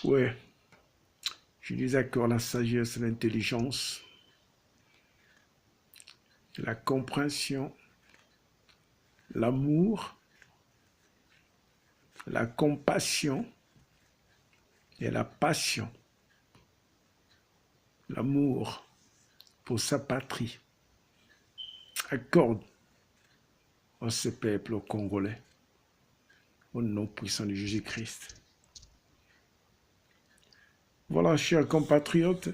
Ouais, je disais que la sagesse, l'intelligence, la compréhension, l'amour, la compassion et la passion. L'amour pour sa patrie accorde à ce peuple congolais au nom puissant de Jésus-Christ. Voilà, chers compatriotes,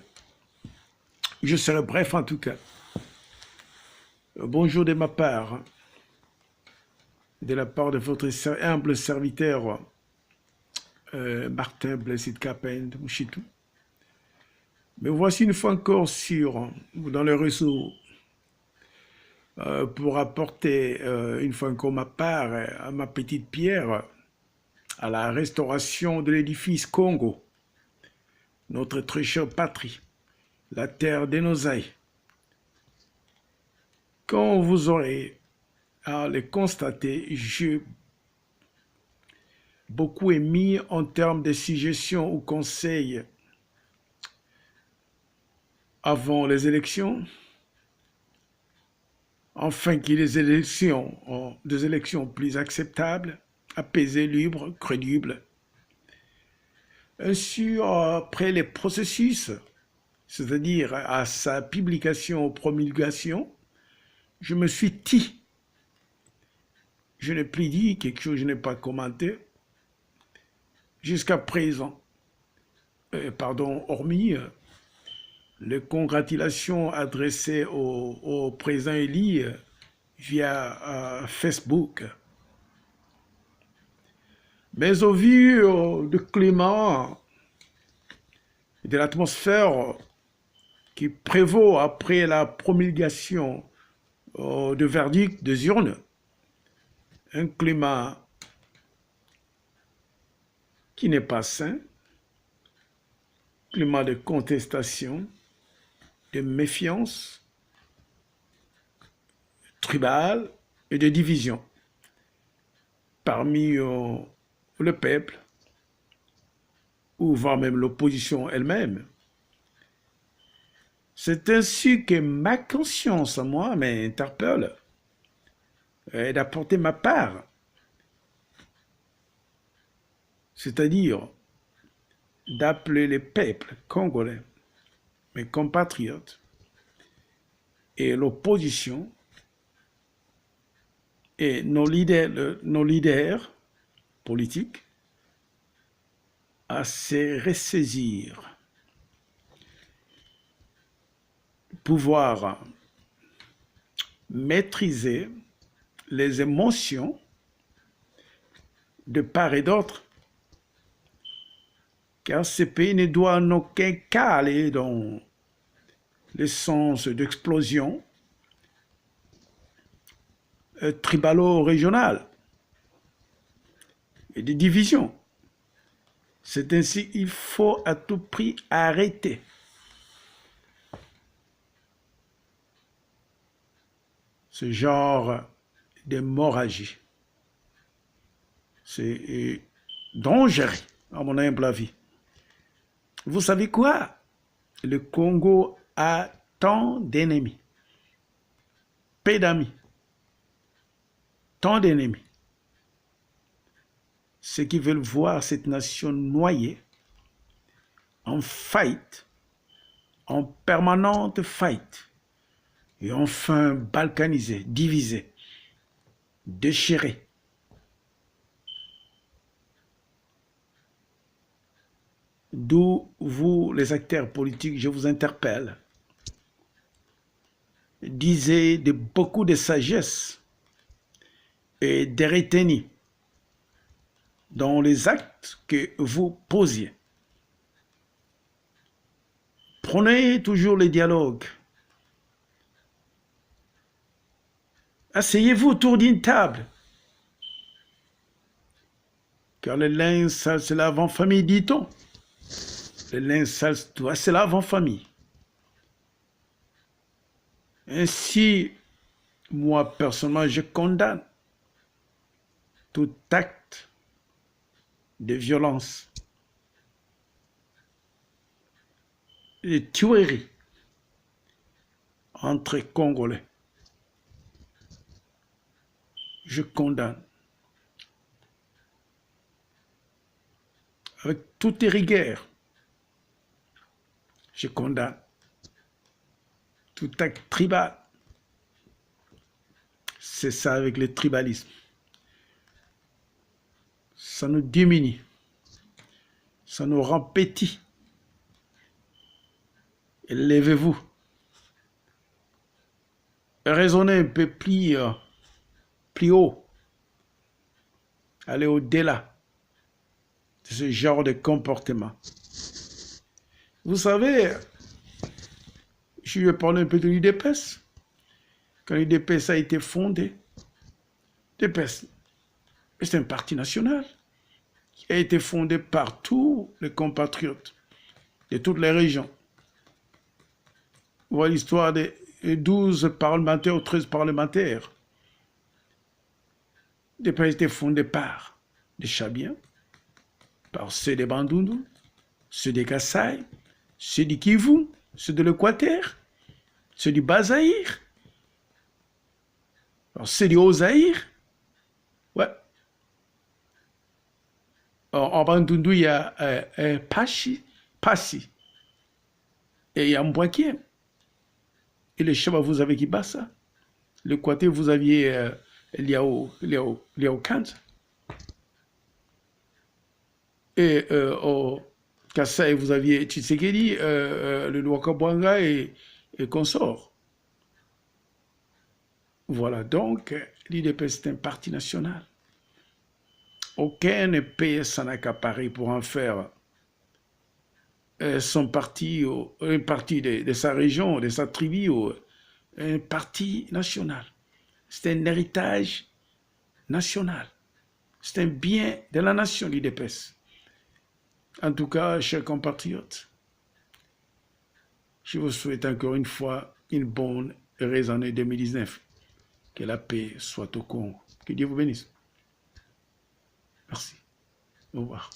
je serai bref en tout cas. Bonjour de ma part, de la part de votre humble serviteur Martin Blessed Capend Mouchitou. Mais voici une fois encore dans le réseau pour apporter une fois encore ma part à ma petite pierre à la restauration de l'édifice Congo, notre très chère patrie, la terre des Nosailles. Quand vous aurez à le constater, j'ai beaucoup émis en termes de suggestions ou conseils avant les élections, afin qu'il y ait des élections plus acceptables, apaisées, libres, crédibles. Ainsi, après les processus, c'est-à-dire à sa publication ou promulgation, je me suis tit. Je n'ai plus dit quelque chose, je n'ai pas commenté. Jusqu'à présent, hormis les congratulations adressées au président Eli via Facebook. Mais au vu du climat et de l'atmosphère qui prévaut après la promulgation de verdict des urnes, un climat qui n'est pas sain, climat de contestation, de méfiance, tribale et de division parmi le peuple, ou voire même l'opposition elle-même. C'est ainsi que ma conscience à moi m'interpelle d'apporter ma part, c'est-à-dire d'appeler les peuples congolais, mes compatriotes, et l'opposition, et nos leaders politiques, à se ressaisir, pouvoir maîtriser les émotions de part et d'autre, car ce pays ne doit en aucun cas aller dans le sens d'explosion tribalo-régionale et de division. C'est ainsi qu'il faut à tout prix arrêter ce genre d'hémorragie. C'est dangereux, à mon humble avis. Vous savez quoi? Le Congo a tant d'ennemis, peu d'amis, tant d'ennemis. Ceux qui veulent voir cette nation noyée, en faillite, en permanente faillite, et enfin balkanisée, divisée, déchirée. D'où vous, les acteurs politiques, je vous interpelle. Disez beaucoup de sagesse et de retenue dans les actes que vous posiez. Prenez toujours le dialogue. Asseyez-vous autour d'une table. Car le linge sale se lave en famille, dit-on. Le linge sale doit se laver en famille. Ainsi, moi, personnellement, je condamne tout acte de violence les tueries entre Congolais. Je condamne avec toute rigueur. Je condamne tout acte tribal. C'est ça avec le tribalisme. Ça nous diminue. Ça nous rend petits. Levez-vous. Raisonnez un peu plus haut. Allez au-delà de ce genre de comportement. Vous savez, je vais parler un peu de l'UDPS. Quand l'UDPS a été fondé, l'UDPS, c'est un parti national qui a été fondé par tous les compatriotes de toutes les régions. Vous voyez l'histoire des 12 parlementaires ou 13 parlementaires. L'UDPS a été fondé par des Chabiens, par ceux des Bandundu, ceux des Kassai, ceux du Kivu, ceux de l'Équateur, ceux du Bas-Zaïre, ceux du Haut-Zaïre. Ouais. En Bandundu, il y a Passi, et il y a Mbouakiem. Et le Chaba, vous avez Kibassa. L'Équateur, vous aviez Liao Kanza. Et au Kassai, vous aviez Tshisekedi, le Luakabwanga et consorts. Voilà, donc l'IDP, c'est un parti national. Aucun pays s'en a accaparé pour en faire son parti, un parti de sa région, de sa tribu, un parti national. C'est un héritage national. C'est un bien de la nation, l'IDPS. En tout cas, chers compatriotes, je vous souhaite encore une fois une bonne et heureuse année 2019. Que la paix soit au Congo. Que Dieu vous bénisse. Merci. Au revoir.